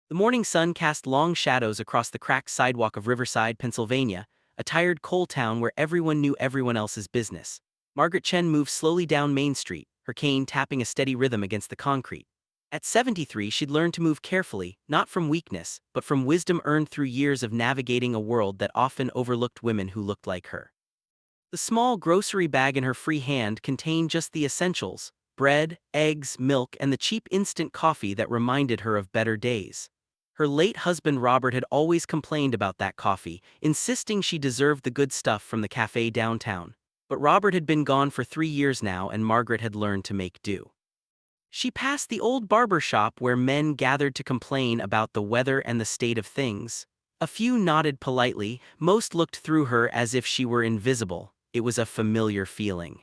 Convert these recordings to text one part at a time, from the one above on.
The morning sun cast long shadows across the cracked sidewalk of Riverside, Pennsylvania, a tired coal town where everyone knew everyone else's business. Margaret Chen moved slowly down Main Street, her cane tapping a steady rhythm against the concrete. At 73, she'd learned to move carefully, not from weakness, but from wisdom earned through years of navigating a world that often overlooked women who looked like her. The small grocery bag in her free hand contained just the essentials: bread, eggs, milk, and the cheap instant coffee that reminded her of better days. Her late husband Robert had always complained about that coffee, insisting she deserved the good stuff from the cafe downtown. But Robert had been gone for 3 years now, and Margaret had learned to make do. She passed the old barber shop where men gathered to complain about the weather and the state of things. A few nodded politely, most looked through her as if she were invisible. It was a familiar feeling.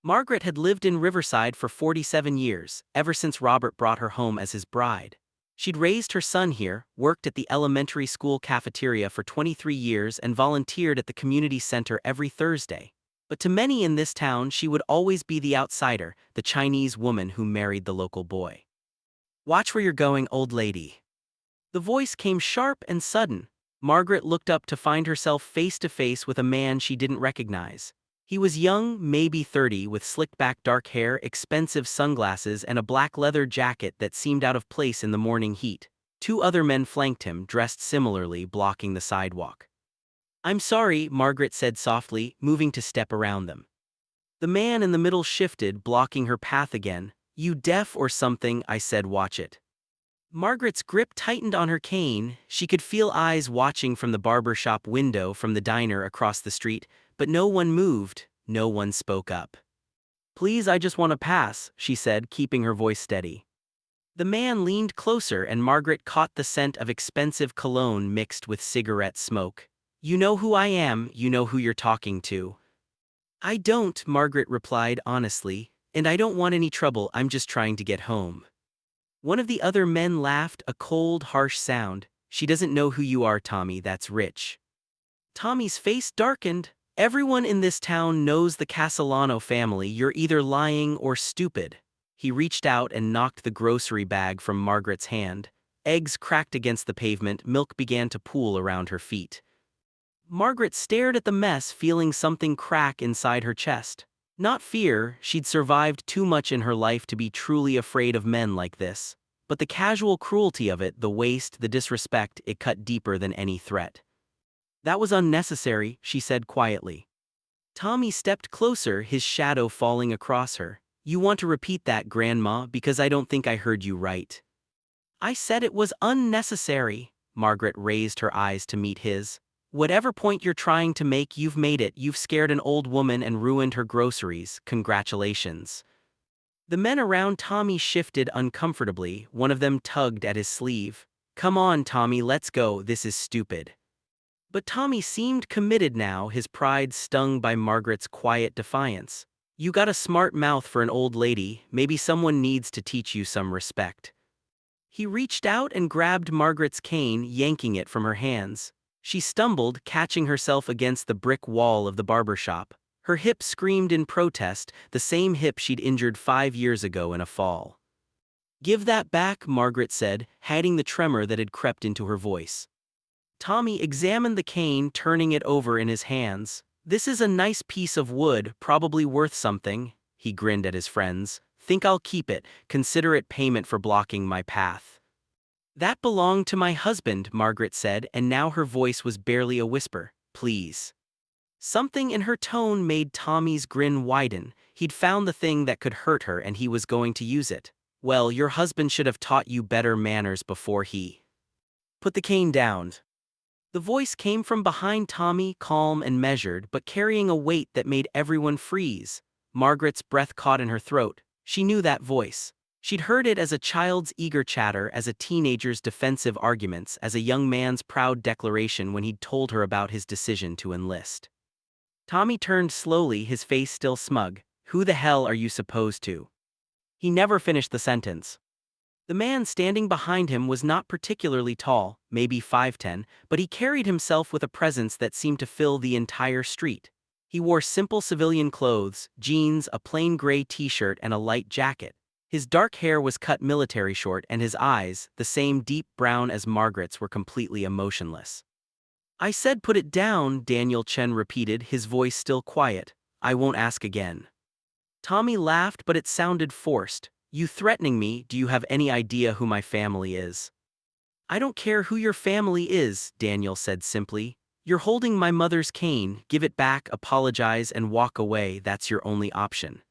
Margaret had lived in Riverside for 47 years, ever since Robert brought her home as his bride. She'd raised her son here, worked at the elementary school cafeteria for 23 years, and volunteered at the community center every Thursday. But to many in this town, she would always be the outsider, the Chinese woman who married the local boy. "Watch where you're going, old lady." The voice came sharp and sudden. Margaret looked up to find herself face to face with a man she didn't recognize. He was young, maybe 30, with slicked-back dark hair, expensive sunglasses, and a black leather jacket that seemed out of place in the morning heat. Two other men flanked him, dressed similarly, blocking the sidewalk. "I'm sorry," Margaret said softly, moving to step around them. The man in the middle shifted, blocking her path again. "You deaf or something?" I said. "Watch it." Margaret's grip tightened on her cane. She could feel eyes watching from the barber shop window from the diner across the street, but no one moved, no one spoke up. "Please, I just want to pass," she said, keeping her voice steady. The man leaned closer, and Margaret caught the scent of expensive cologne mixed with cigarette smoke. "You know who I am, you know who you're talking to." "I don't," Margaret replied honestly, "and I don't want any trouble, I'm just trying to get home." One of the other men laughed, a cold, harsh sound. "She doesn't know who you are, Tommy, that's rich." Tommy's face darkened. "Everyone in this town knows the Castellano family, you're either lying or stupid." He reached out and knocked the grocery bag from Margaret's hand. Eggs cracked against the pavement, milk began to pool around her feet. Margaret stared at the mess, feeling something crack inside her chest. Not fear, she'd survived too much in her life to be truly afraid of men like this. But the casual cruelty of it, the waste, the disrespect, it cut deeper than any threat. "That was unnecessary," she said quietly. Tommy stepped closer, his shadow falling across her. "You want to repeat that, Grandma, because I don't think I heard you right." "I said it was unnecessary." Margaret raised her eyes to meet his. "Whatever point you're trying to make, you've made it. You've scared an old woman and ruined her groceries. Congratulations." The men around Tommy shifted uncomfortably. One of them tugged at his sleeve. "Come on, Tommy, let's go. This is stupid." But Tommy seemed committed now, his pride stung by Margaret's quiet defiance. "You got a smart mouth for an old lady. Maybe someone needs to teach you some respect." He reached out and grabbed Margaret's cane, yanking it from her hands. She stumbled, catching herself against the brick wall of the barber shop. Her hip screamed in protest, the same hip she'd injured 5 years ago in a fall. "Give that back," Margaret said, hiding the tremor that had crept into her voice. Tommy examined the cane, turning it over in his hands. "This is a nice piece of wood, probably worth something." He grinned at his friends. "Think I'll keep it, consider it payment for blocking my path." "That belonged to my husband," Margaret said, and now her voice was barely a whisper. "Please." Something in her tone made Tommy's grin widen. He'd found the thing that could hurt her, and he was going to use it. "Well, your husband should have taught you better manners before he." "Put the cane down." The voice came from behind Tommy, calm and measured, but carrying a weight that made everyone freeze. Margaret's breath caught in her throat. She knew that voice. She'd heard it as a child's eager chatter, as a teenager's defensive arguments, as a young man's proud declaration when he'd told her about his decision to enlist. Tommy turned slowly, his face still smug. "Who the hell are you supposed to?" He never finished the sentence. The man standing behind him was not particularly tall, maybe 5'10", but he carried himself with a presence that seemed to fill the entire street. He wore simple civilian clothes, jeans, a plain gray t-shirt, and a light jacket. His dark hair was cut military short and his eyes, the same deep brown as Margaret's, were completely emotionless. "I said put it down," Daniel Chen repeated, his voice still quiet. "I won't ask again." Tommy laughed, but it sounded forced. "You threatening me? Do you have any idea who my family is?" "I don't care who your family is," Daniel said simply. "You're holding my mother's cane. Give it back, apologize, and walk away. That's your only option."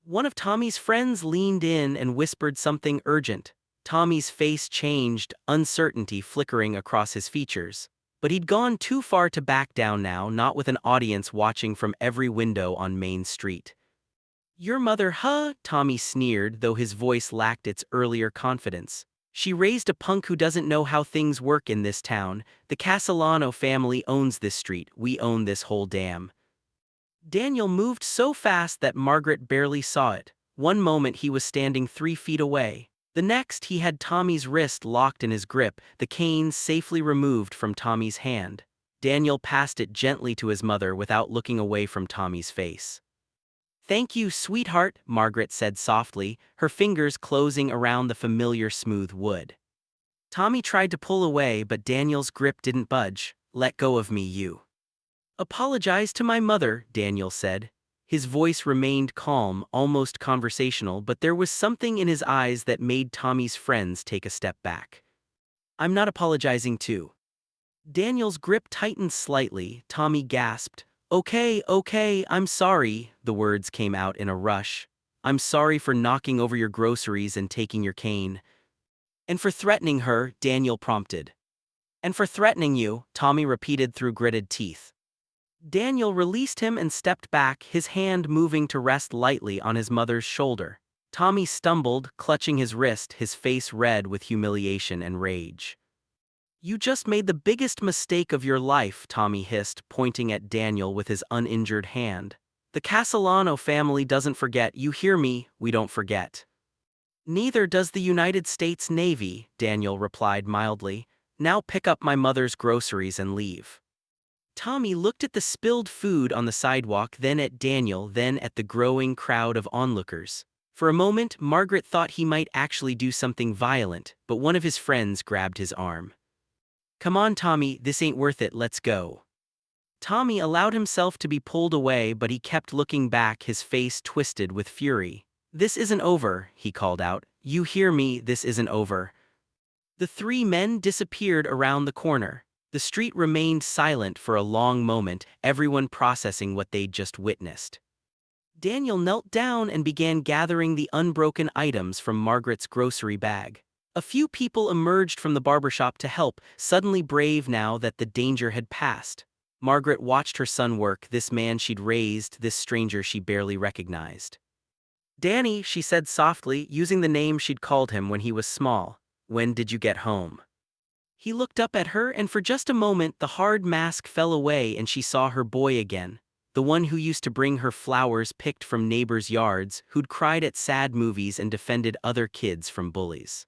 One of Tommy's friends leaned in and whispered something urgent. Tommy's face changed, uncertainty flickering across his features. But he'd gone too far to back down now, not with an audience watching from every window on Main Street. "Your mother, huh?" Tommy sneered, though his voice lacked its earlier confidence. "She raised a punk who doesn't know how things work in this town. The Castellano family owns this street. We own this whole damn." Daniel moved so fast that Margaret barely saw it. One moment he was standing 3 feet away. The next he had Tommy's wrist locked in his grip, the cane safely removed from Tommy's hand. Daniel passed it gently to his mother without looking away from Tommy's face. "Thank you, sweetheart," Margaret said softly, her fingers closing around the familiar smooth wood. Tommy tried to pull away, but Daniel's grip didn't budge. "Let go of me, you." "Apologize to my mother," Daniel said. His voice remained calm, almost conversational, but there was something in his eyes that made Tommy's friends take a step back. "I'm not apologizing too." Daniel's grip tightened slightly. Tommy gasped. Okay, I'm sorry," the words came out in a rush. "I'm sorry for knocking over your groceries and taking your cane." "And for threatening her," Daniel prompted. "And for threatening you," Tommy repeated through gritted teeth. Daniel released him and stepped back, his hand moving to rest lightly on his mother's shoulder. Tommy stumbled, clutching his wrist, his face red with humiliation and rage. "You just made the biggest mistake of your life," Tommy hissed, pointing at Daniel with his uninjured hand. "The Castellano family doesn't forget, you hear me? We don't forget." "Neither does the United States Navy," Daniel replied mildly. "Now pick up my mother's groceries and leave." Tommy looked at the spilled food on the sidewalk, then at Daniel, then at the growing crowd of onlookers. For a moment, Margaret thought he might actually do something violent, but one of his friends grabbed his arm. "Come on, Tommy, this ain't worth it, let's go." Tommy allowed himself to be pulled away, but he kept looking back, his face twisted with fury. "This isn't over," he called out. "You hear me, this isn't over." The three men disappeared around the corner. The street remained silent for a long moment, everyone processing what they'd just witnessed. Daniel knelt down and began gathering the unbroken items from Margaret's grocery bag. A few people emerged from the barbershop to help, suddenly brave now that the danger had passed. Margaret watched her son work, this man she'd raised, this stranger she barely recognized. "Danny," she said softly, using the name she'd called him when he was small. "When did you get home?" He looked up at her, and for just a moment the hard mask fell away and she saw her boy again. The one who used to bring her flowers picked from neighbors' yards, who'd cried at sad movies and defended other kids from bullies.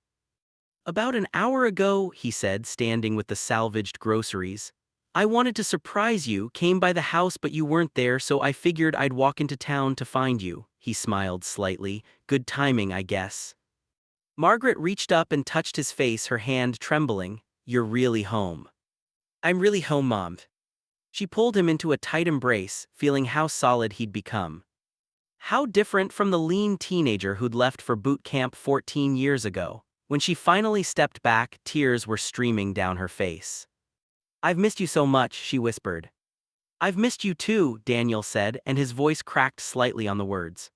"About an hour ago," he said, standing with the salvaged groceries. "I wanted to surprise you, came by the house but you weren't there, so I figured I'd walk into town to find you." He smiled slightly. "Good timing, I guess." Margaret reached up and touched his face, her hand trembling. "You're really home." "I'm really home, Mom." She pulled him into a tight embrace, feeling how solid he'd become. How different from the lean teenager who'd left for boot camp 14 years ago. When she finally stepped back, tears were streaming down her face. "I've missed you so much," she whispered. "I've missed you too," Daniel said, and his voice cracked slightly on the words.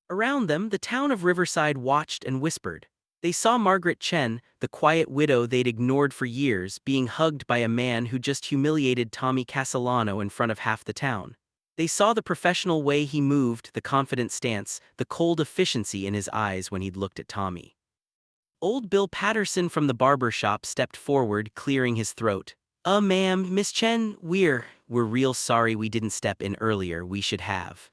Around them, the town of Riverside watched and whispered. They saw Margaret Chen, the quiet widow they'd ignored for years, being hugged by a man who just humiliated Tommy Castellano in front of half the town. They saw the professional way he moved, the confident stance, the cold efficiency in his eyes when he'd looked at Tommy. Old Bill Patterson from the barber shop stepped forward, clearing his throat. Ma'am, Miss Chen, we're real sorry we didn't step in earlier, we should have."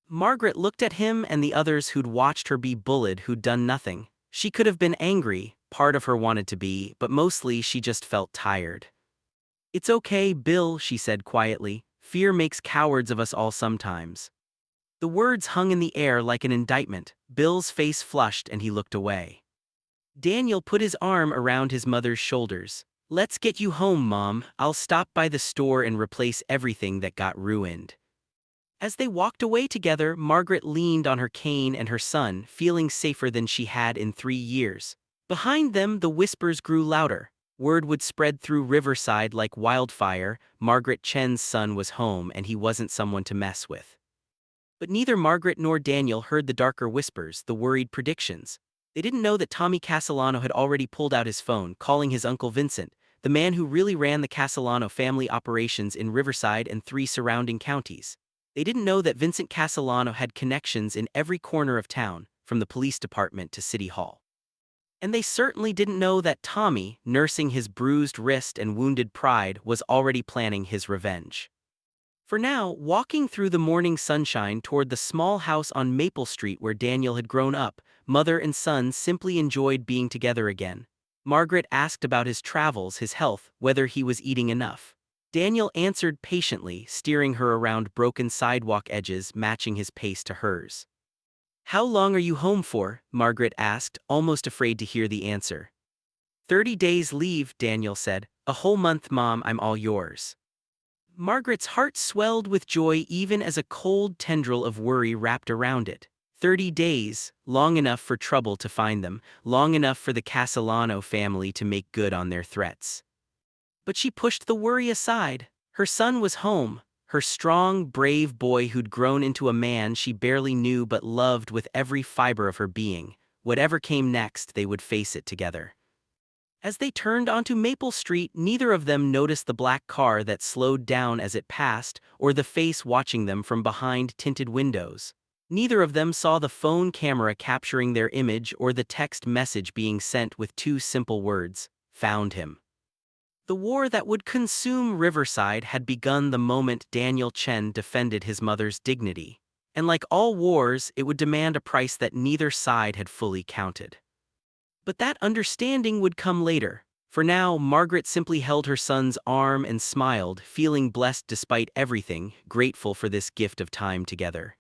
Margaret looked at him and the others who'd watched her be bullied, who'd done nothing. She could have been angry, part of her wanted to be, but mostly she just felt tired. "It's okay, Bill," she said quietly. "Fear makes cowards of us all sometimes." The words hung in the air like an indictment. Bill's face flushed and he looked away. Daniel put his arm around his mother's shoulders. "Let's get you home, Mom. I'll stop by the store and replace everything that got ruined." As they walked away together, Margaret leaned on her cane and her son, feeling safer than she had in 3 years. Behind them, the whispers grew louder. Word would spread through Riverside like wildfire. Margaret Chen's son was home and he wasn't someone to mess with. But neither Margaret nor Daniel heard the darker whispers, the worried predictions. They didn't know that Tommy Castellano had already pulled out his phone, calling his Uncle Vincent, the man who really ran the Castellano family operations in Riverside and 3 surrounding counties. They didn't know that Vincent Castellano had connections in every corner of town, from the police department to City Hall. And they certainly didn't know that Tommy, nursing his bruised wrist and wounded pride, was already planning his revenge. For now, walking through the morning sunshine toward the small house on Maple Street where Daniel had grown up, mother and son simply enjoyed being together again. Margaret asked about his travels, his health, whether he was eating enough. Daniel answered patiently, steering her around broken sidewalk edges, matching his pace to hers. "How long are you home for?" Margaret asked, almost afraid to hear the answer. 30 days leave, Daniel said. "A whole month, Mom, I'm all yours." Margaret's heart swelled with joy even as a cold tendril of worry wrapped around it. 30 days, long enough for trouble to find them, long enough for the Castellano family to make good on their threats. But she pushed the worry aside. Her son was home, her strong, brave boy who'd grown into a man she barely knew but loved with every fiber of her being. Whatever came next, they would face it together. As they turned onto Maple Street, neither of them noticed the black car that slowed down as it passed, or the face watching them from behind tinted windows. Neither of them saw the phone camera capturing their image or the text message being sent with 2 simple words: "Found him." The war that would consume Riverside had begun the moment Daniel Chen defended his mother's dignity. And like all wars, it would demand a price that neither side had fully counted. But that understanding would come later. For now, Margaret simply held her son's arm and smiled, feeling blessed despite everything, grateful for this gift of time together.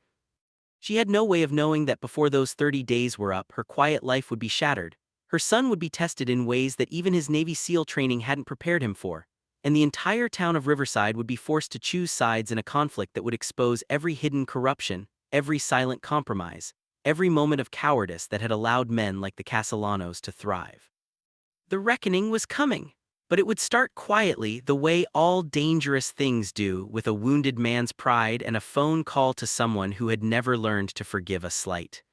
She had no way of knowing that before those 30 days were up, her quiet life would be shattered. Her son would be tested in ways that even his Navy SEAL training hadn't prepared him for, and the entire town of Riverside would be forced to choose sides in a conflict that would expose every hidden corruption, every silent compromise, every moment of cowardice that had allowed men like the Castellanos to thrive. The reckoning was coming, but it would start quietly, the way all dangerous things do, with a wounded man's pride and a phone call to someone who had never learned to forgive a slight.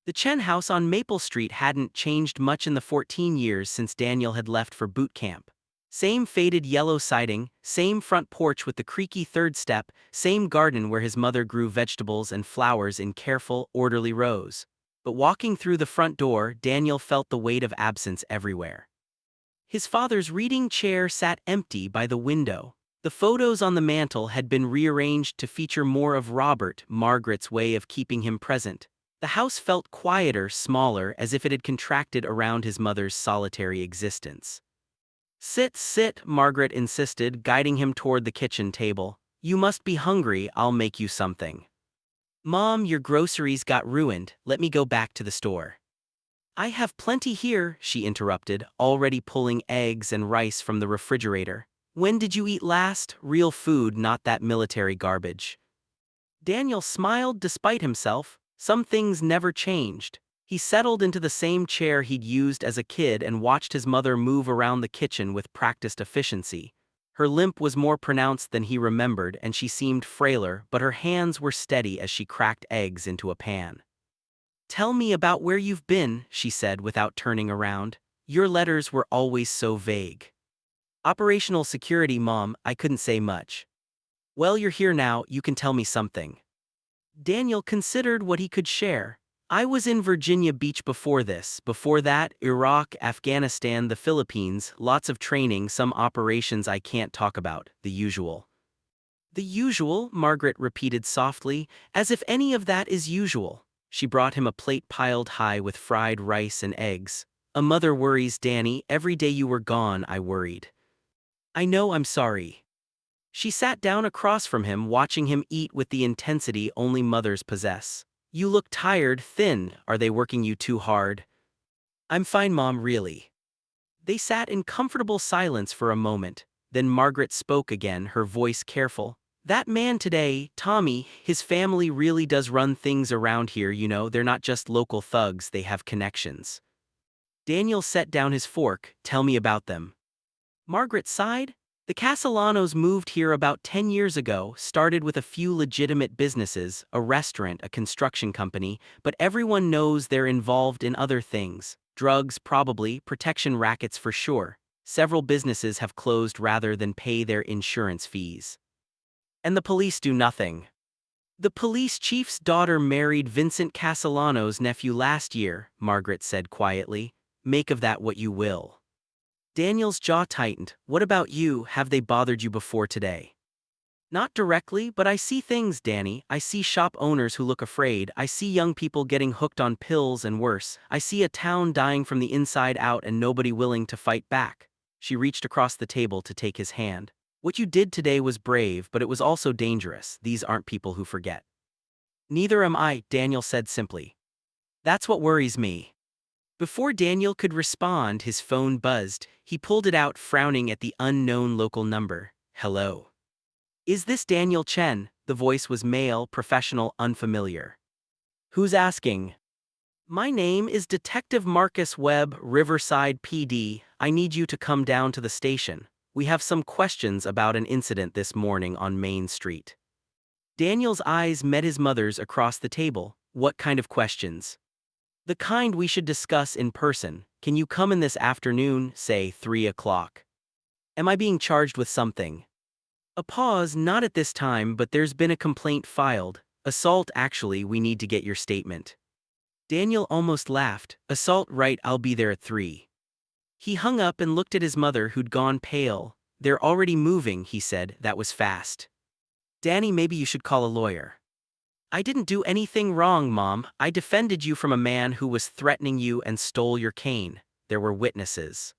The Chen house on Maple Street hadn't changed much in the 14 years since Daniel had left for boot camp. Same faded yellow siding, same front porch with the creaky 3rd step, same garden where his mother grew vegetables and flowers in careful, orderly rows. But walking through the front door, Daniel felt the weight of absence everywhere. His father's reading chair sat empty by the window. The photos on the mantel had been rearranged to feature more of Robert, Margaret's way of keeping him present. The house felt quieter, smaller, as if it had contracted around his mother's solitary existence. "Sit, sit," Margaret insisted, guiding him toward the kitchen table. "You must be hungry, I'll make you something." "Mom, your groceries got ruined, let me go back to the store." "I have plenty here," she interrupted, already pulling eggs and rice from the refrigerator. "When did you eat last? Real food, not that military garbage." Daniel smiled despite himself. Some things never changed. He settled into the same chair he'd used as a kid and watched his mother move around the kitchen with practiced efficiency. Her limp was more pronounced than he remembered, and she seemed frailer, but her hands were steady as she cracked eggs into a pan. "Tell me about where you've been," she said without turning around. "Your letters were always so vague." "Operational security, Mom, I couldn't say much." "Well, you're here now, you can tell me something." Daniel considered what he could share. "I was in Virginia Beach before this, before that, Iraq, Afghanistan, the Philippines, lots of training, some operations I can't talk about, the usual." "The usual," Margaret repeated softly, as if any of that is usual. She brought him a plate piled high with fried rice and eggs. "A mother worries, Danny, every day you were gone I worried." "I know, I'm sorry." She sat down across from him, watching him eat with the intensity only mothers possess. You look tired, thin. Are they working you too hard? I'm fine, Mom, really. They sat in comfortable silence for a moment. Then Margaret spoke again, her voice careful. That man today, Tommy, his family really does run things around here, you know. They're not just local thugs, they have connections. Daniel set down his fork. Tell me about them. Margaret sighed. The Castellanos moved here about 10 years ago, started with a few legitimate businesses, a restaurant, a construction company, but everyone knows they're involved in other things. Drugs, probably, protection rackets for sure. Several businesses have closed rather than pay their insurance fees. And the police do nothing. The police chief's daughter married Vincent Castellano's nephew last year, Margaret said quietly. Make of that what you will. Daniel's jaw tightened. What about you? Have they bothered you before today? Not directly, but I see things, Danny. I see shop owners who look afraid. I see young people getting hooked on pills and worse. I see a town dying from the inside out and nobody willing to fight back. She reached across the table to take his hand. What you did today was brave, but it was also dangerous. These aren't people who forget. Neither am I, Daniel said simply. That's what worries me. Before Daniel could respond, his phone buzzed. He pulled it out, frowning at the unknown local number. Hello. Is this Daniel Chen? The voice was male, professional, unfamiliar. Who's asking? My name is Detective Marcus Webb, Riverside PD. I need you to come down to the station. We have some questions about an incident this morning on Main Street. Daniel's eyes met his mother's across the table. What kind of questions? The kind we should discuss in person. Can you come in this afternoon, say 3 o'clock? Am I being charged with something? A pause. Not at this time, but there's been a complaint filed. Assault. Actually, we need to get your statement. Daniel almost laughed. Assault, right, I'll be there at 3. He hung up and looked at his mother, who'd gone pale. They're already moving, he said. That was fast. Danny, maybe you should call a lawyer. I didn't do anything wrong, Mom. I defended you from a man who was threatening you and stole your cane. There were witnesses.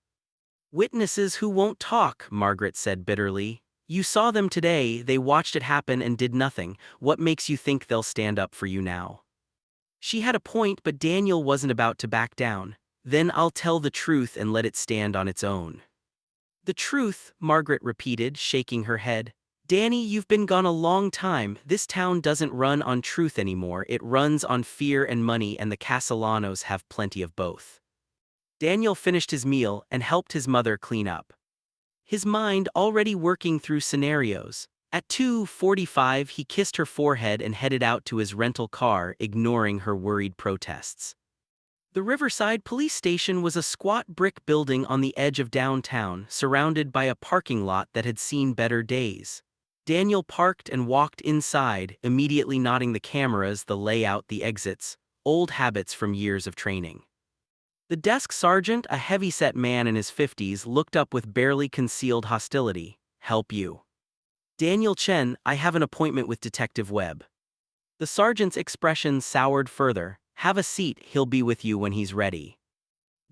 Witnesses who won't talk, Margaret said bitterly. You saw them today, they watched it happen and did nothing. What makes you think they'll stand up for you now? She had a point, but Daniel wasn't about to back down. Then I'll tell the truth and let it stand on its own. The truth, Margaret repeated, shaking her head. Danny, you've been gone a long time. This town doesn't run on truth anymore. It runs on fear and money, and the Castellanos have plenty of both. Daniel finished his meal and helped his mother clean up. His mind already working through scenarios. At 2:45, he kissed her forehead and headed out to his rental car, ignoring her worried protests. The Riverside Police Station was a squat brick building on the edge of downtown, surrounded by a parking lot that had seen better days. Daniel parked and walked inside, immediately noting the cameras, the layout, the exits, old habits from years of training. The desk sergeant, a heavy-set man in his 50s, looked up with barely concealed hostility. Help you. Daniel Chen, I have an appointment with Detective Webb. The sergeant's expression soured further. Have a seat, he'll be with you when he's ready.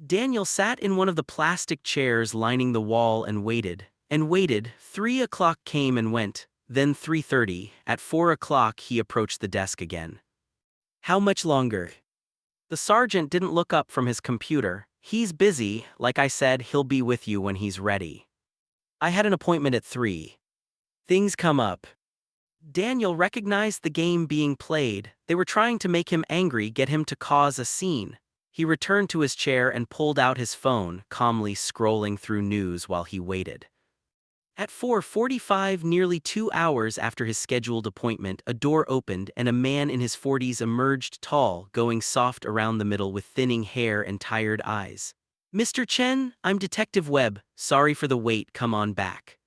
Daniel sat in one of the plastic chairs lining the wall and waited. 3 o'clock came and went, then 3:30. At 4 o'clock he approached the desk again. How much longer? The sergeant didn't look up from his computer. He's busy, like I said, he'll be with you when he's ready. I had an appointment at 3. Things come up. Daniel recognized the game being played. They were trying to make him angry, get him to cause a scene. He returned to his chair and pulled out his phone, calmly scrolling through news while he waited. At 4:45, nearly 2 hours after his scheduled appointment, a door opened and a man in his 40s emerged, tall, going soft around the middle with thinning hair and tired eyes. Mr. Chen, I'm Detective Webb. Sorry for the wait, come on back.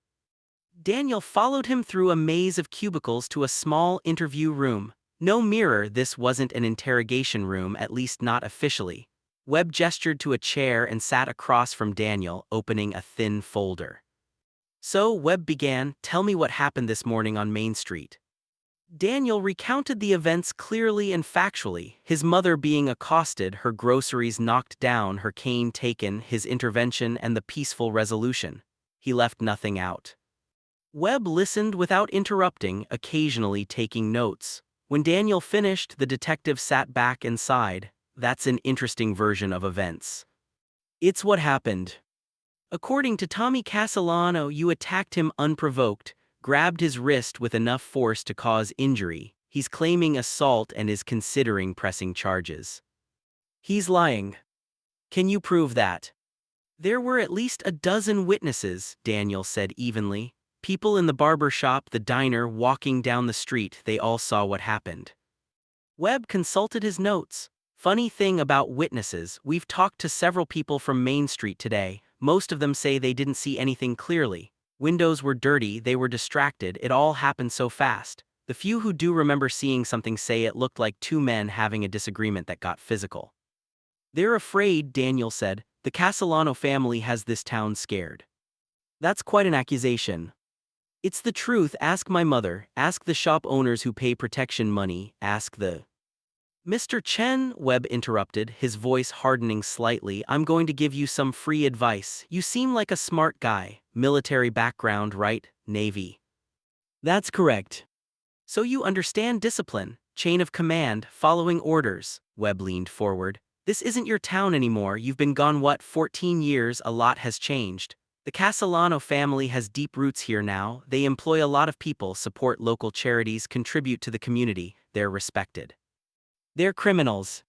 Daniel followed him through a maze of cubicles to a small interview room. No mirror, this wasn't an interrogation room, at least not officially. Webb gestured to a chair and sat across from Daniel, opening a thin folder. So, Webb began, tell me what happened this morning on Main Street. Daniel recounted the events clearly and factually, his mother being accosted, her groceries knocked down, her cane taken, his intervention and the peaceful resolution. He left nothing out. Webb listened without interrupting, occasionally taking notes. When Daniel finished, the detective sat back and sighed. That's an interesting version of events. It's what happened. According to Tommy Castellano, you attacked him unprovoked, grabbed his wrist with enough force to cause injury. He's claiming assault and is considering pressing charges. He's lying. Can you prove that? There were at least a dozen witnesses, Daniel said evenly. People in the barber shop, the diner, walking down the street, they all saw what happened. Webb consulted his notes. Funny thing about witnesses, we've talked to several people from Main Street today. Most of them say they didn't see anything clearly. Windows were dirty, they were distracted, it all happened so fast. The few who do remember seeing something say it looked like two men having a disagreement that got physical. They're afraid, Daniel said. The Castellano family has this town scared. That's quite an accusation. It's the truth. Ask my mother, ask the shop owners who pay protection money, ask the... Mr. Chen, Webb interrupted, his voice hardening slightly. I'm going to give you some free advice. You seem like a smart guy. Military background, right? Navy. That's correct. So you understand discipline, chain of command, following orders. Webb leaned forward. This isn't your town anymore. You've been gone, 14 years? A lot has changed. The Castellano family has deep roots here now. They employ a lot of people, support local charities, contribute to the community. They're respected. They're criminals.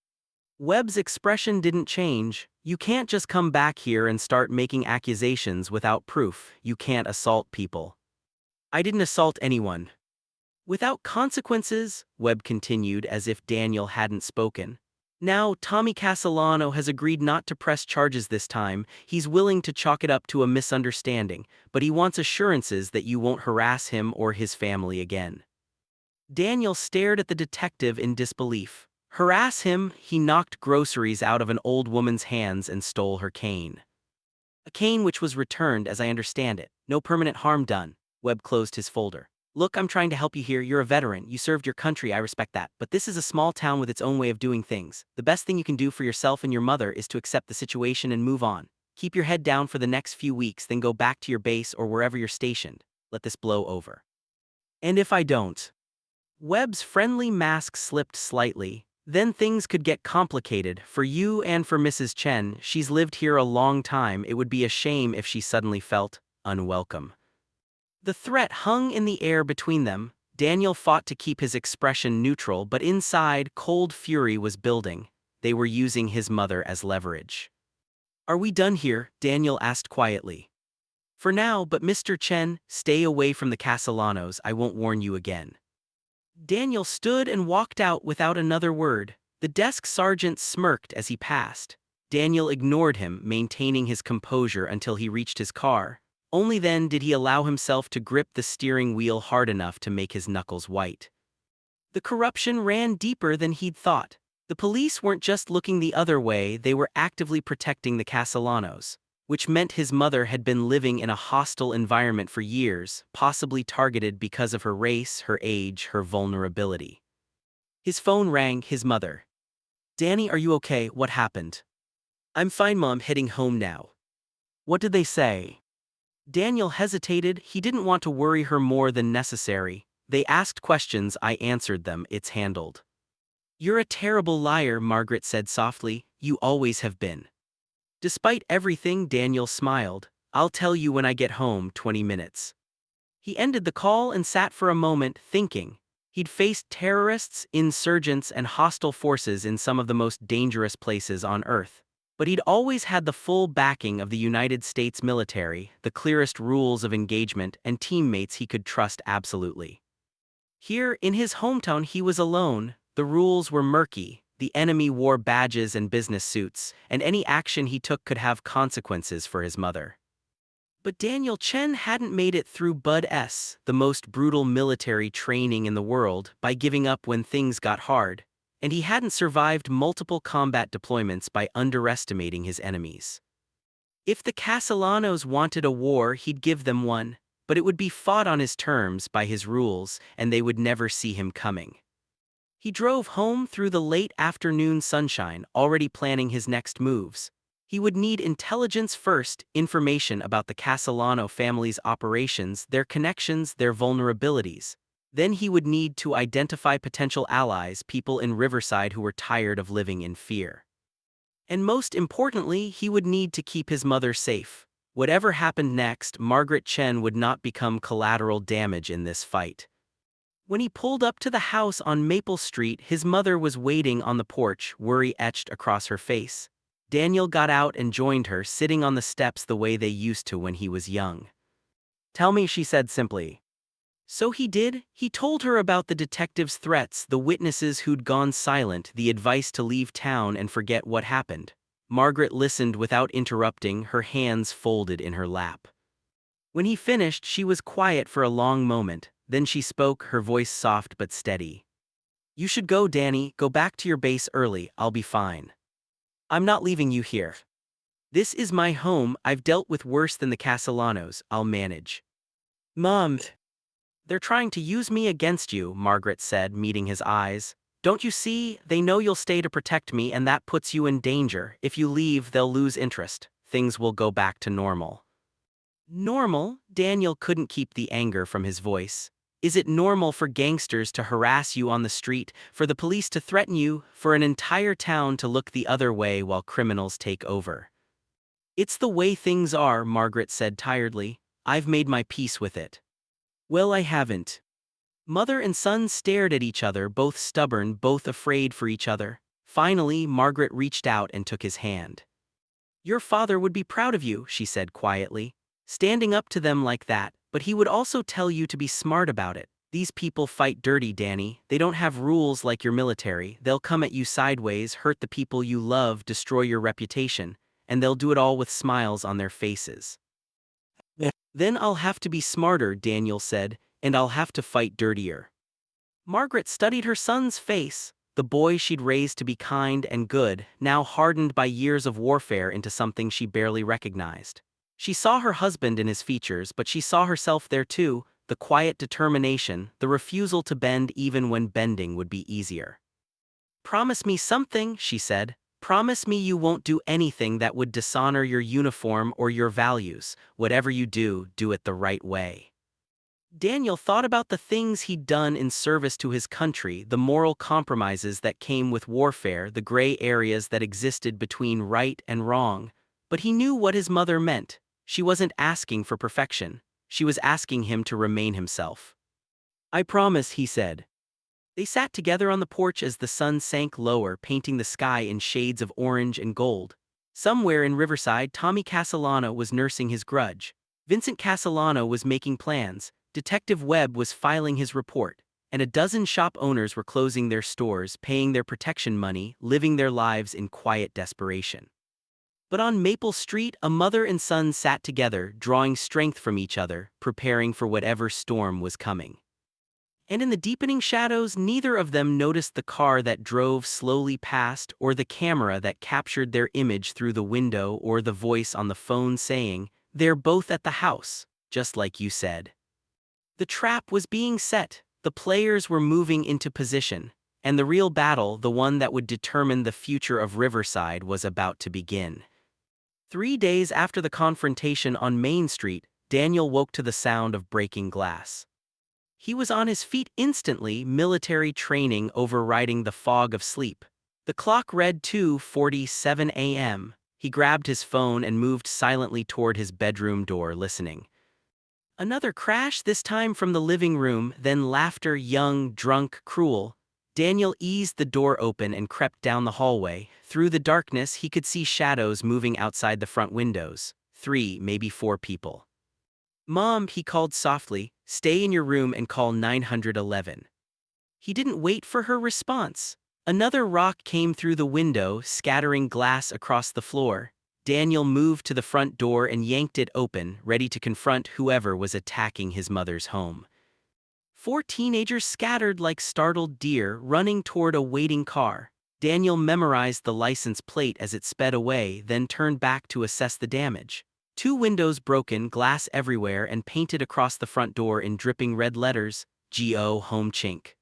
Webb's expression didn't change. You can't just come back here and start making accusations without proof. You can't assault people. I didn't assault anyone. Without consequences, Webb continued as if Daniel hadn't spoken. Now, Tommy Castellano has agreed not to press charges this time. He's willing to chalk it up to a misunderstanding, but he wants assurances that you won't harass him or his family again. Daniel stared at the detective in disbelief. Harass him? He knocked groceries out of an old woman's hands and stole her cane. A cane which was returned, as I understand it. No permanent harm done. Webb closed his folder. Look, I'm trying to help you here. You're a veteran. You served your country. I respect that. But this is a small town with its own way of doing things. The best thing you can do for yourself and your mother is to accept the situation and move on. Keep your head down for the next few weeks, then go back to your base or wherever you're stationed. Let this blow over. And if I don't? Webb's friendly mask slipped slightly. Then things could get complicated for you and for Mrs. Chen. She's lived here a long time. It would be a shame if she suddenly felt unwelcome. The threat hung in the air between them. Daniel fought to keep his expression neutral, but inside, cold fury was building. They were using his mother as leverage. Are we done here? Daniel asked quietly. For now, but Mr. Chen, stay away from the Castellanos. I won't warn you again. Daniel stood and walked out without another word. The desk sergeant smirked as he passed. Daniel ignored him, maintaining his composure until he reached his car. Only then did he allow himself to grip the steering wheel hard enough to make his knuckles white. The corruption ran deeper than he'd thought. The police weren't just looking the other way, they were actively protecting the Castellanos, which meant his mother had been living in a hostile environment for years, possibly targeted because of her race, her age, her vulnerability. His phone rang. His mother. Danny, are you okay? What happened? I'm fine, Mom, heading home now. What did they say? Daniel hesitated. He didn't want to worry her more than necessary. They asked questions, I answered them. It's handled. You're a terrible liar, Margaret said softly. You always have been. Despite everything, Daniel smiled. I'll tell you when I get home. 20 minutes. He ended the call and sat for a moment, thinking. He'd faced terrorists, insurgents, and hostile forces in some of the most dangerous places on Earth. But he'd always had the full backing of the United States military, the clearest rules of engagement, and teammates he could trust absolutely. Here, in his hometown, he was alone. The rules were murky. The enemy wore badges and business suits, and any action he took could have consequences for his mother. But Daniel Chen hadn't made it through Bud S, the most brutal military training in the world, by giving up when things got hard, and he hadn't survived multiple combat deployments by underestimating his enemies. If the Castellanos wanted a war, he'd give them one, but it would be fought on his terms, by his rules, and they would never see him coming. He drove home through the late afternoon sunshine, already planning his next moves. He would need intelligence first, information about the Castellano family's operations, their connections, their vulnerabilities. Then he would need to identify potential allies, people in Riverside who were tired of living in fear. And most importantly, he would need to keep his mother safe. Whatever happened next, Margaret Chen would not become collateral damage in this fight. When he pulled up to the house on Maple Street, his mother was waiting on the porch, worry etched across her face. Daniel got out and joined her, sitting on the steps the way they used to when he was young. "Tell me," she said simply. So he did. He told her about the detective's threats, the witnesses who'd gone silent, the advice to leave town and forget what happened. Margaret listened without interrupting, her hands folded in her lap. When he finished, she was quiet for a long moment. Then she spoke, her voice soft but steady. "You should go, Danny. Go back to your base early. I'll be fine. I'm not leaving you here. This is my home. I've dealt with worse than the Castellanos. I'll manage." "Mom, they're trying to use me against you," Margaret said, meeting his eyes. "Don't you see? They know you'll stay to protect me, and that puts you in danger. If you leave, they'll lose interest. Things will go back to normal." "Normal?" Daniel couldn't keep the anger from his voice. "Is it normal for gangsters to harass you on the street, for the police to threaten you, for an entire town to look the other way while criminals take over?" "It's the way things are," Margaret said tiredly. "I've made my peace with it." "Well, I haven't." Mother and son stared at each other, both stubborn, both afraid for each other. Finally, Margaret reached out and took his hand. "Your father would be proud of you," she said quietly, "standing up to them like that, but he would also tell you to be smart about it. These people fight dirty, Danny. They don't have rules like your military. They'll come at you sideways, hurt the people you love, destroy your reputation, and they'll do it all with smiles on their faces." "Then I'll have to be smarter," Daniel said, "and I'll have to fight dirtier." Margaret studied her son's face, the boy she'd raised to be kind and good, now hardened by years of warfare into something she barely recognized. She saw her husband in his features, but she saw herself there too, the quiet determination, the refusal to bend even when bending would be easier. "Promise me something," she said. "Promise me you won't do anything that would dishonor your uniform or your values. Whatever you do, do it the right way." Daniel thought about the things he'd done in service to his country, the moral compromises that came with warfare, the gray areas that existed between right and wrong. But he knew what his mother meant. She wasn't asking for perfection. She was asking him to remain himself. "I promise," he said. They sat together on the porch as the sun sank lower, painting the sky in shades of orange and gold. Somewhere in Riverside, Tommy Castellano was nursing his grudge. Vincent Castellano was making plans. Detective Webb was filing his report, and a dozen shop owners were closing their stores, paying their protection money, living their lives in quiet desperation. But on Maple Street, a mother and son sat together, drawing strength from each other, preparing for whatever storm was coming. And in the deepening shadows, neither of them noticed the car that drove slowly past, or the camera that captured their image through the window, or the voice on the phone saying, "They're both at the house, just like you said." The trap was being set, the players were moving into position, and the real battle, the one that would determine the future of Riverside, was about to begin. 3 days after the confrontation on Main Street, Daniel woke to the sound of breaking glass. He was on his feet instantly, military training overriding the fog of sleep. The clock read 2:47 a.m. He grabbed his phone and moved silently toward his bedroom door, listening. Another crash, this time from the living room, then laughter, young, drunk, cruel. Daniel eased the door open and crept down the hallway. Through the darkness, he could see shadows moving outside the front windows. 3, maybe 4 people. "Mom," he called softly, "stay in your room and call 911. He didn't wait for her response. Another rock came through the window, scattering glass across the floor. Daniel moved to the front door and yanked it open, ready to confront whoever was attacking his mother's home. 4 teenagers scattered like startled deer, running toward a waiting car. Daniel memorized the license plate as it sped away, then turned back to assess the damage. 2 windows broken, glass everywhere, and painted across the front door in dripping red letters, "G.O. Home Chink."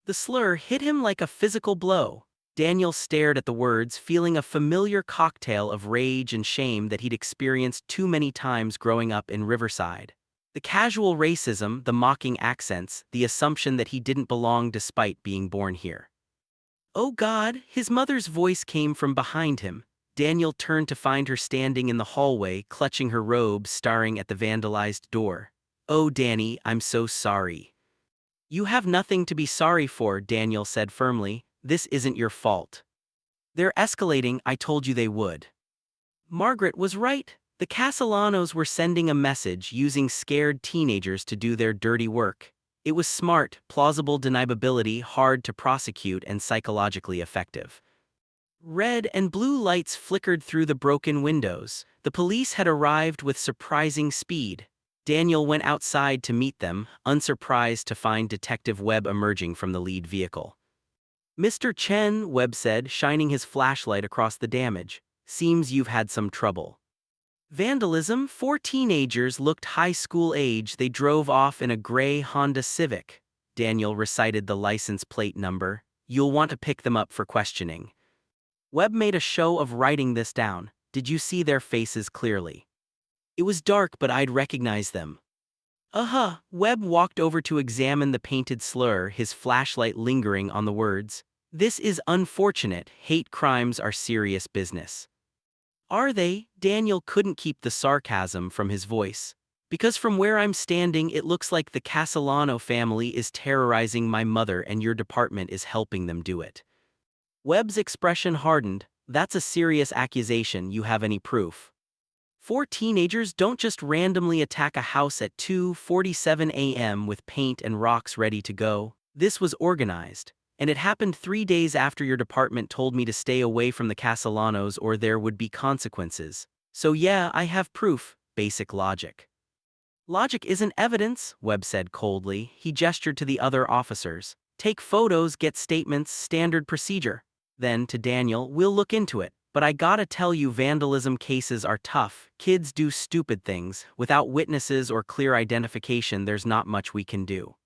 The slur hit him like a physical blow. Daniel stared at the words, feeling a familiar cocktail of rage and shame that he'd experienced too many times growing up in Riverside. The casual racism, the mocking accents, the assumption that he didn't belong despite being born here. "Oh God," his mother's voice came from behind him. Daniel turned to find her standing in the hallway, clutching her robe, staring at the vandalized door. "Oh Danny, I'm so sorry." "You have nothing to be sorry for," Daniel said firmly. "This isn't your fault. They're escalating, I told you they would." Margaret was right. The Castellanos were sending a message, using scared teenagers to do their dirty work. It was smart, plausible deniability, hard to prosecute, and psychologically effective. Red and blue lights flickered through the broken windows. The police had arrived with surprising speed. Daniel went outside to meet them, unsurprised to find Detective Webb emerging from the lead vehicle. "Mr. Chen," Webb said, shining his flashlight across the damage, "seems you've had some trouble." "Vandalism?" Four teenagers looked high school age. They drove off in a gray Honda Civic. Daniel recited the license plate number. "You'll want to pick them up for questioning." Webb made a show of writing this down. "Did you see their faces clearly?" "It was dark, but I'd recognize them." "Uh-huh." Webb walked over to examine the painted slur, his flashlight lingering on the words. "This is unfortunate. Hate crimes are serious business." "Are they?" Daniel couldn't keep the sarcasm from his voice. "Because from where I'm standing, it looks like the Castellano family is terrorizing my mother and your department is helping them do it." Webb's expression hardened. "That's a serious accusation. You have any proof?" Four teenagers don't just randomly attack a house at 2:47 a.m. with paint and rocks ready to go. This was organized. And it happened 3 days after your department told me to stay away from the Castellanos or there would be consequences. So yeah, I have proof. Basic logic. "Logic isn't evidence," Webb said coldly. He gestured to the other officers. "Take photos, get statements, standard procedure." Then, to Daniel, "We'll look into it. But I gotta tell you, vandalism cases are tough. Kids do stupid things. Without witnesses or clear identification, there's not much we can do.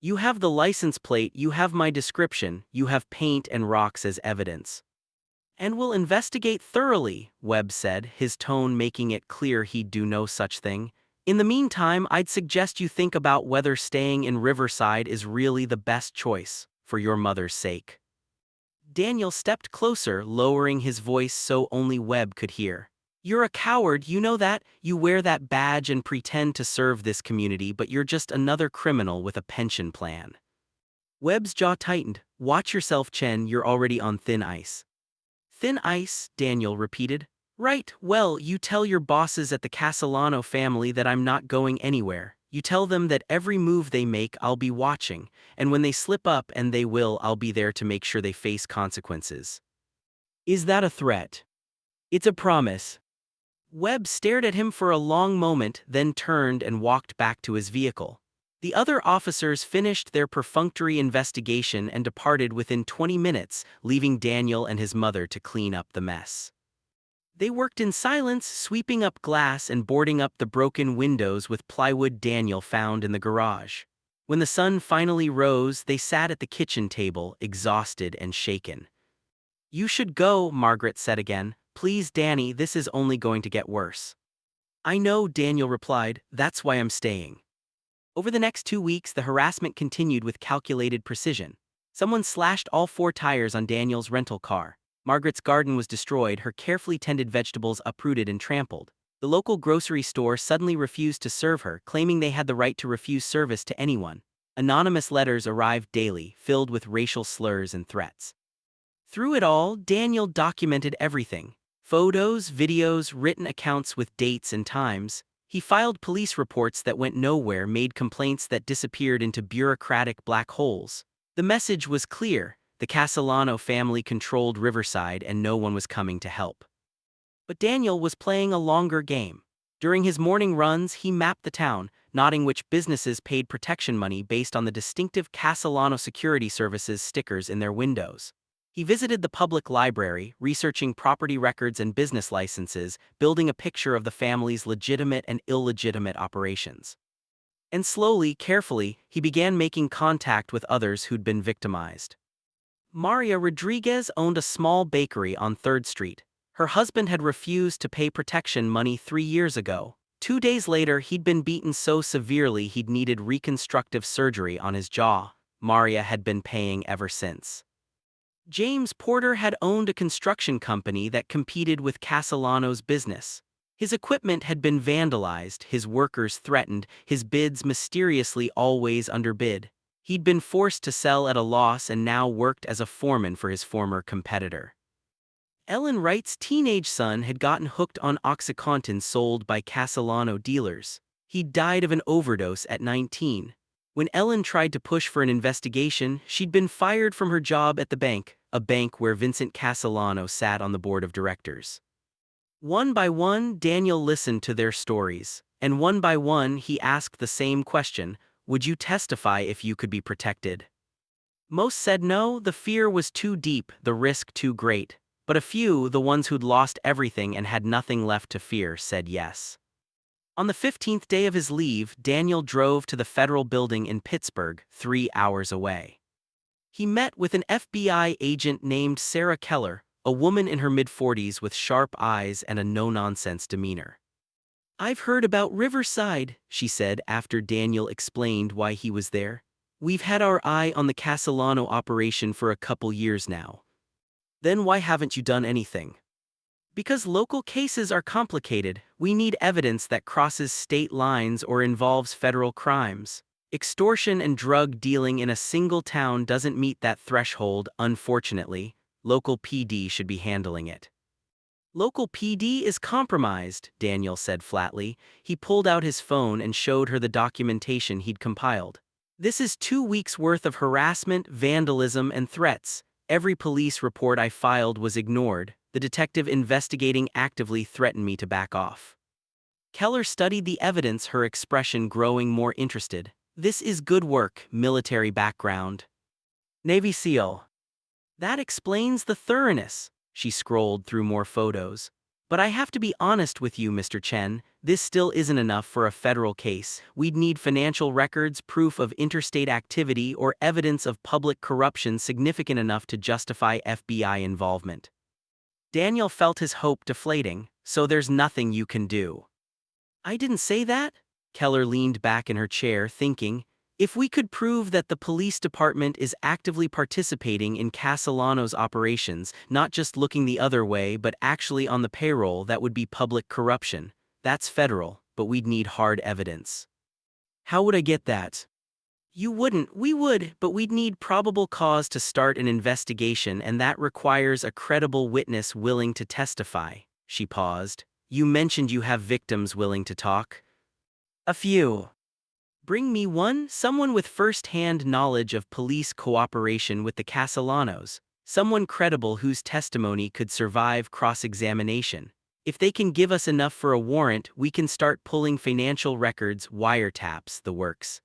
You have the license plate, you have my description, you have paint and rocks as evidence. And we'll investigate thoroughly," Webb said, his tone making it clear he'd do no such thing. "In the meantime, I'd suggest you think about whether staying in Riverside is really the best choice, for your mother's sake." Daniel stepped closer, lowering his voice so only Webb could hear. "You're a coward, you know that. You wear that badge and pretend to serve this community, but you're just another criminal with a pension plan." Webb's jaw tightened. "Watch yourself, Chen, you're already on thin ice." "Thin ice," Daniel repeated. "Right, well, you tell your bosses at the Castellano family that I'm not going anywhere. You tell them that every move they make I'll be watching, and when they slip up, and they will, I'll be there to make sure they face consequences." "Is that a threat?" "It's a promise." Webb stared at him for a long moment, then turned and walked back to his vehicle. The other officers finished their perfunctory investigation and departed within 20 minutes, leaving Daniel and his mother to clean up the mess. They worked in silence, sweeping up glass and boarding up the broken windows with plywood Daniel found in the garage. When the sun finally rose, they sat at the kitchen table, exhausted and shaken. "You should go," Margaret said again. "Please, Danny, this is only going to get worse." "I know," Daniel replied. "That's why I'm staying." Over the next 2 weeks, the harassment continued with calculated precision. Someone slashed all 4 tires on Daniel's rental car. Margaret's garden was destroyed, her carefully tended vegetables uprooted and trampled. The local grocery store suddenly refused to serve her, claiming they had the right to refuse service to anyone. Anonymous letters arrived daily, filled with racial slurs and threats. Through it all, Daniel documented everything. Photos, videos, written accounts with dates and times. He filed police reports that went nowhere, made complaints that disappeared into bureaucratic black holes. The message was clear: the Castellano family controlled Riverside and no one was coming to help. But Daniel was playing a longer game. During his morning runs, he mapped the town, noting which businesses paid protection money based on the distinctive Castellano Security Services stickers in their windows. He visited the public library, researching property records and business licenses, building a picture of the family's legitimate and illegitimate operations. And slowly, carefully, he began making contact with others who'd been victimized. Maria Rodriguez owned a small bakery on 3rd Street. Her husband had refused to pay protection money 3 years ago. 2 days later, he'd been beaten so severely he'd needed reconstructive surgery on his jaw. Maria had been paying ever since. James Porter had owned a construction company that competed with Castellano's business. His equipment had been vandalized, his workers threatened, his bids mysteriously always underbid. He'd been forced to sell at a loss and now worked as a foreman for his former competitor. Ellen Wright's teenage son had gotten hooked on OxyContin sold by Castellano dealers. He died of an overdose at 19. When Ellen tried to push for an investigation, she'd been fired from her job at the bank, a bank where Vincent Castellano sat on the board of directors. One by one, Daniel listened to their stories, and one by one he asked the same question: would you testify if you could be protected? Most said no, the fear was too deep, the risk too great. But a few, the ones who'd lost everything and had nothing left to fear, said yes. On the 15th day of his leave, Daniel drove to the federal building in Pittsburgh, 3 hours away. He met with an FBI agent named Sarah Keller, a woman in her mid-40s with sharp eyes and a no-nonsense demeanor. "I've heard about Riverside," she said after Daniel explained why he was there. "We've had our eye on the Castellano operation for a couple years now." "Then why haven't you done anything?" "Because local cases are complicated. We need evidence that crosses state lines or involves federal crimes. Extortion and drug dealing in a single town doesn't meet that threshold, unfortunately. Local PD should be handling it." "Local PD is compromised," Daniel said flatly. He pulled out his phone and showed her the documentation he'd compiled. "This is 2 weeks' worth of harassment, vandalism, and threats. Every police report I filed was ignored. The detective investigating actively threatened me to back off." Keller studied the evidence, her expression growing more interested. "This is good work, military background. Navy SEAL. That explains the thoroughness." She scrolled through more photos. "But I have to be honest with you, Mr. Chen, this still isn't enough for a federal case. We'd need financial records, proof of interstate activity, or evidence of public corruption significant enough to justify FBI involvement." Daniel felt his hope deflating. "So there's nothing you can do?" "I didn't say that." Keller leaned back in her chair, thinking. "If we could prove that the police department is actively participating in Castellano's operations, not just looking the other way but actually on the payroll, that would be public corruption. That's federal, but we'd need hard evidence." "How would I get that?" "You wouldn't, we would, but we'd need probable cause to start an investigation, and that requires a credible witness willing to testify." She paused. "You mentioned you have victims willing to talk." "A few." "Bring me one, someone with first-hand knowledge of police cooperation with the Castellanos, someone credible whose testimony could survive cross-examination. If they can give us enough for a warrant, we can start pulling financial records, wiretaps, the works."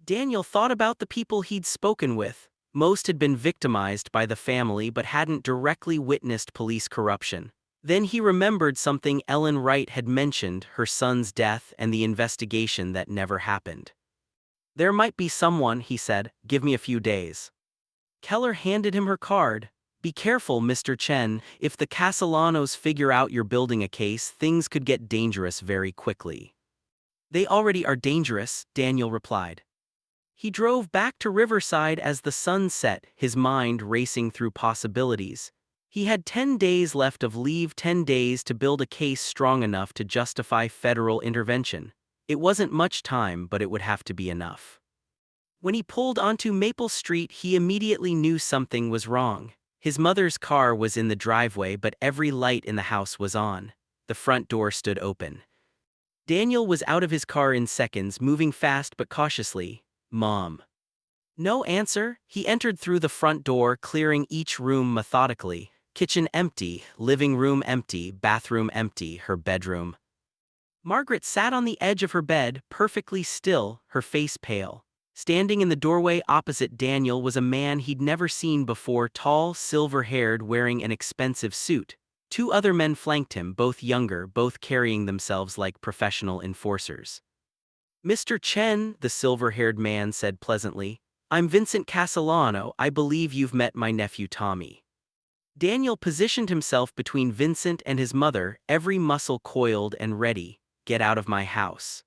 Daniel thought about the people he'd spoken with. Most had been victimized by the family but hadn't directly witnessed police corruption. Then he remembered something Ellen Wright had mentioned, her son's death and the investigation that never happened. "There might be someone," he said. "Give me a few days." Keller handed him her card. "Be careful, Mr. Chen. If the Castellanos figure out you're building a case, things could get dangerous very quickly." "They already are dangerous," Daniel replied. He drove back to Riverside as the sun set, his mind racing through possibilities. He had 10 days left of leave, 10 days to build a case strong enough to justify federal intervention. It wasn't much time, but it would have to be enough. When he pulled onto Maple Street, he immediately knew something was wrong. His mother's car was in the driveway, but every light in the house was on. The front door stood open. Daniel was out of his car in seconds, moving fast but cautiously. "Mom." No answer. He entered through the front door, clearing each room methodically. Kitchen empty, living room empty, bathroom empty, her bedroom. Margaret sat on the edge of her bed, perfectly still, her face pale. Standing in the doorway opposite Daniel was a man he'd never seen before, tall, silver-haired, wearing an expensive suit. 2 other men flanked him, both younger, both carrying themselves like professional enforcers. "Mr. Chen," the silver-haired man said pleasantly. I'm Vincent Castellano. I believe you've met my nephew Tommy. Daniel positioned himself between Vincent and his mother, every muscle coiled and ready. Get out of my house.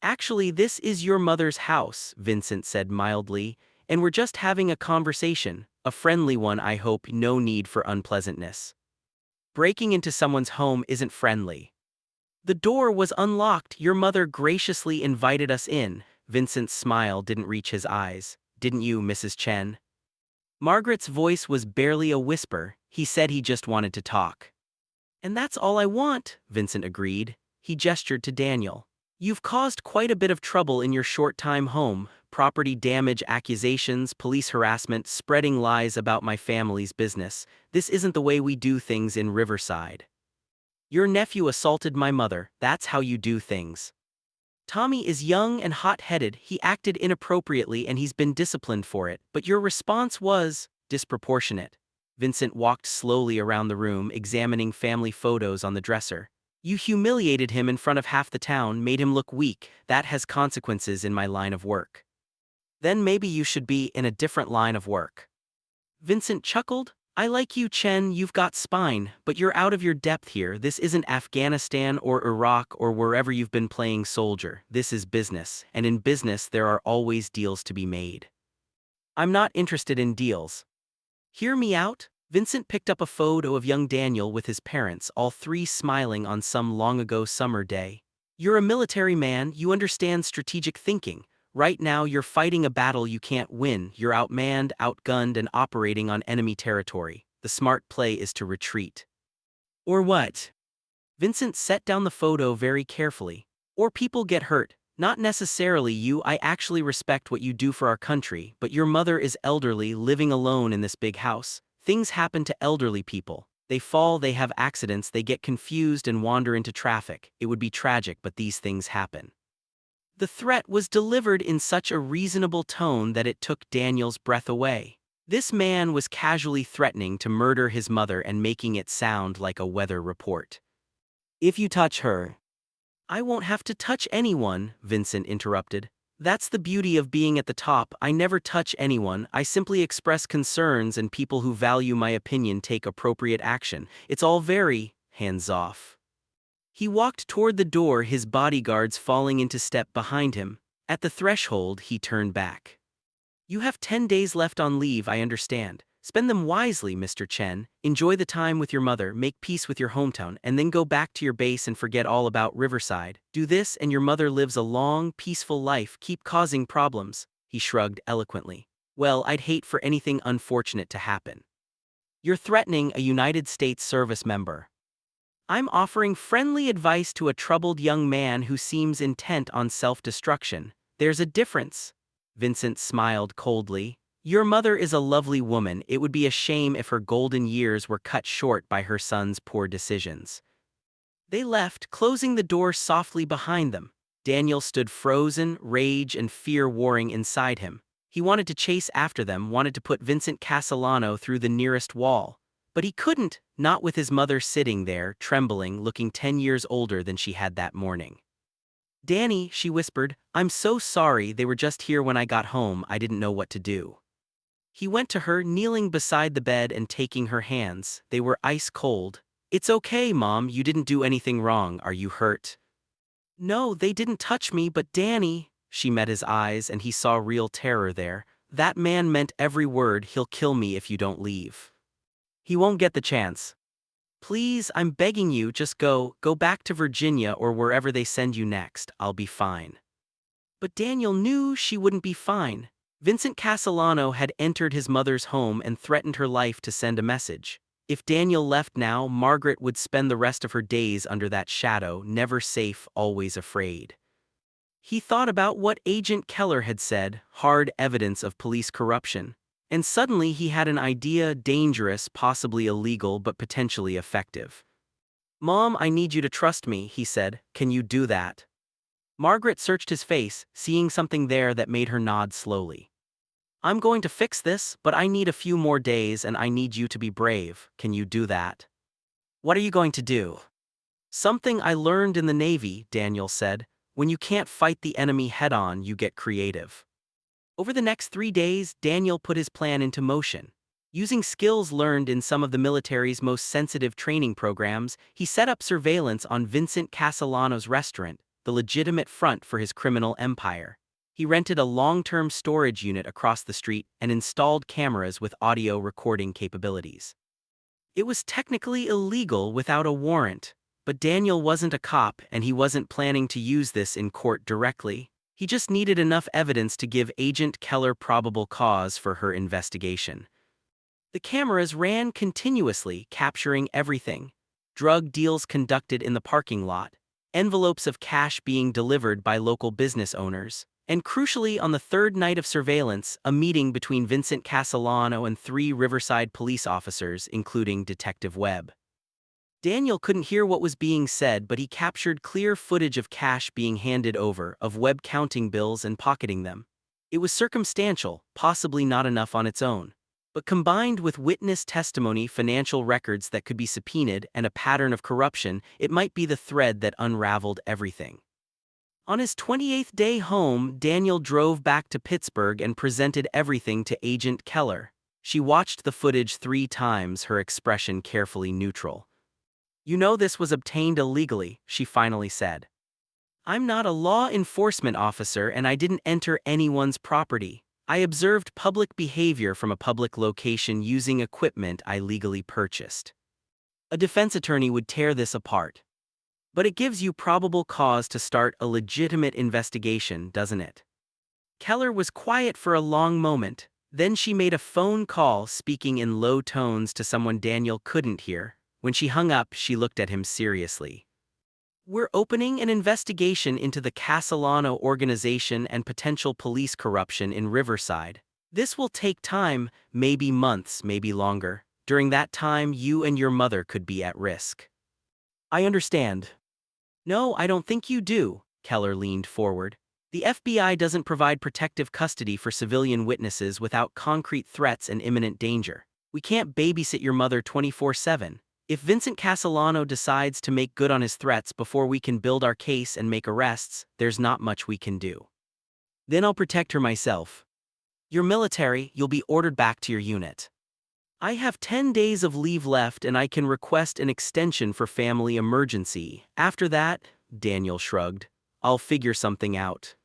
Actually, this is your mother's house, Vincent said mildly, and we're just having a conversation, a friendly one, I hope, no need for unpleasantness. Breaking into someone's home isn't friendly. The door was unlocked. Your mother graciously invited us in. Vincent's smile didn't reach his eyes. Didn't you, Mrs. Chen? Margaret's voice was barely a whisper. He said he just wanted to talk. And that's all I want, Vincent agreed. He gestured to Daniel. You've caused quite a bit of trouble in your short time home. Property damage accusations, police harassment, spreading lies about my family's business. This isn't the way we do things in Riverside. Your nephew assaulted my mother. That's how you do things. Tommy is young and hot-headed. He acted inappropriately and he's been disciplined for it, but your response was disproportionate. Vincent walked slowly around the room, examining family photos on the dresser. You humiliated him in front of half the town, made him look weak. That has consequences in my line of work. Then maybe you should be in a different line of work. Vincent chuckled. I like you, Chen, you've got spine, but you're out of your depth here. This isn't Afghanistan or Iraq or wherever you've been playing soldier. This is business, and in business there are always deals to be made. I'm not interested in deals. Hear me out? Vincent picked up a photo of young Daniel with his parents, all three smiling on some long-ago summer day. You're a military man, you understand strategic thinking. Right now you're fighting a battle you can't win. You're outmanned, outgunned, and operating on enemy territory. The smart play is to retreat. Or what? Vincent set down the photo very carefully. Or people get hurt. Not necessarily you. I actually respect what you do for our country, but your mother is elderly, living alone in this big house. Things happen to elderly people. They fall, they have accidents, they get confused and wander into traffic. It would be tragic, but these things happen. The threat was delivered in such a reasonable tone that it took Daniel's breath away. This man was casually threatening to murder his mother and making it sound like a weather report. If you touch her, I won't have to touch anyone, Vincent interrupted. That's the beauty of being at the top. I never touch anyone. I simply express concerns and people who value my opinion take appropriate action. It's all very hands-off. He walked toward the door, his bodyguards falling into step behind him. At the threshold, he turned back. You have 10 days left on leave, I understand. Spend them wisely, Mr. Chen. Enjoy the time with your mother, make peace with your hometown, and then go back to your base and forget all about Riverside. Do this and your mother lives a long, peaceful life. Keep causing problems. He shrugged eloquently. Well, I'd hate for anything unfortunate to happen. You're threatening a United States service member. I'm offering friendly advice to a troubled young man who seems intent on self-destruction. There's a difference. Vincent smiled coldly. Your mother is a lovely woman. It would be a shame if her golden years were cut short by her son's poor decisions. They left, closing the door softly behind them. Daniel stood frozen, rage and fear warring inside him. He wanted to chase after them, wanted to put Vincent Castellano through the nearest wall. But he couldn't, not with his mother sitting there, trembling, looking 10 years older than she had that morning. Danny, she whispered, I'm so sorry, they were just here when I got home, I didn't know what to do. He went to her, kneeling beside the bed and taking her hands. They were ice cold. It's okay, Mom, you didn't do anything wrong, are you hurt? No, they didn't touch me, but Danny, she met his eyes and he saw real terror there. That man meant every word, he'll kill me if you don't leave. He won't get the chance. Please, I'm begging you, just go back to Virginia or wherever they send you next, I'll be fine. But Daniel knew she wouldn't be fine. Vincent Castellano had entered his mother's home and threatened her life to send a message. If Daniel left now, Margaret would spend the rest of her days under that shadow, never safe, always afraid. He thought about what Agent Keller had said, hard evidence of police corruption. And suddenly he had an idea, dangerous, possibly illegal, but potentially effective. Mom, I need you to trust me, he said. Can you do that? Margaret searched his face, seeing something there that made her nod slowly. I'm going to fix this, but I need a few more days and I need you to be brave. Can you do that? What are you going to do? Something I learned in the Navy, Daniel said. When you can't fight the enemy head-on, you get creative. Over the next 3 days, Daniel put his plan into motion. Using skills learned in some of the military's most sensitive training programs, he set up surveillance on Vincent Castellano's restaurant, the legitimate front for his criminal empire. He rented a long-term storage unit across the street and installed cameras with audio recording capabilities. It was technically illegal without a warrant, but Daniel wasn't a cop and he wasn't planning to use this in court directly. He just needed enough evidence to give Agent Keller probable cause for her investigation. The cameras ran continuously, capturing everything: drug deals conducted in the parking lot, envelopes of cash being delivered by local business owners, and crucially, on the third night of surveillance, a meeting between Vincent Castellano and 3 Riverside police officers, including Detective Webb. Daniel couldn't hear what was being said, but he captured clear footage of cash being handed over, of Webb counting bills and pocketing them. It was circumstantial, possibly not enough on its own. But combined with witness testimony, financial records that could be subpoenaed, and a pattern of corruption, it might be the thread that unraveled everything. On his 28th day home, Daniel drove back to Pittsburgh and presented everything to Agent Keller. She watched the footage 3 times, her expression carefully neutral. "You know this was obtained illegally," she finally said. "I'm not a law enforcement officer and I didn't enter anyone's property. I observed public behavior from a public location using equipment I legally purchased." A defense attorney would tear this apart. But it gives you probable cause to start a legitimate investigation, doesn't it? Keller was quiet for a long moment. Then she made a phone call, speaking in low tones to someone Daniel couldn't hear. When she hung up, she looked at him seriously. "We're opening an investigation into the Castellano organization and potential police corruption in Riverside. This will take time, maybe months, maybe longer. During that time, you and your mother could be at risk." "I understand." "No, I don't think you do." Keller leaned forward. "The FBI doesn't provide protective custody for civilian witnesses without concrete threats and imminent danger. We can't babysit your mother 24/7. If Vincent Castellano decides to make good on his threats before we can build our case and make arrests, there's not much we can do. Then I'll protect her myself. You're military, you'll be ordered back to your unit. I have 10 days of leave left and I can request an extension for family emergency. After that," Daniel shrugged, "I'll figure something out."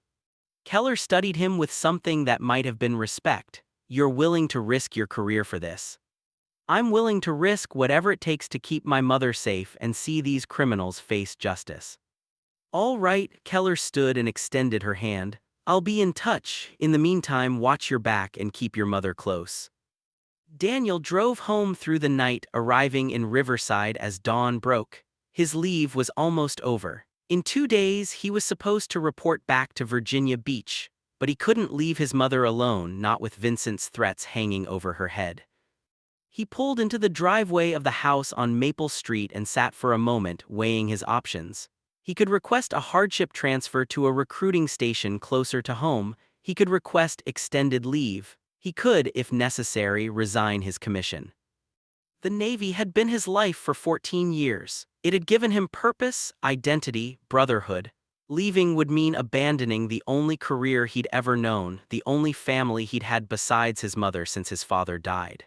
Keller studied him with something that might have been respect. "You're willing to risk your career for this." "I'm willing to risk whatever it takes to keep my mother safe and see these criminals face justice." "All right," Keller stood and extended her hand. "I'll be in touch. In the meantime, watch your back and keep your mother close." Daniel drove home through the night, arriving in Riverside as dawn broke. His leave was almost over. In 2 days, he was supposed to report back to Virginia Beach, but he couldn't leave his mother alone, not with Vincent's threats hanging over her head. He pulled into the driveway of the house on Maple Street and sat for a moment, weighing his options. He could request a hardship transfer to a recruiting station closer to home. He could request extended leave. He could, if necessary, resign his commission. The Navy had been his life for 14 years. It had given him purpose, identity, brotherhood. Leaving would mean abandoning the only career he'd ever known, the only family he'd had besides his mother since his father died.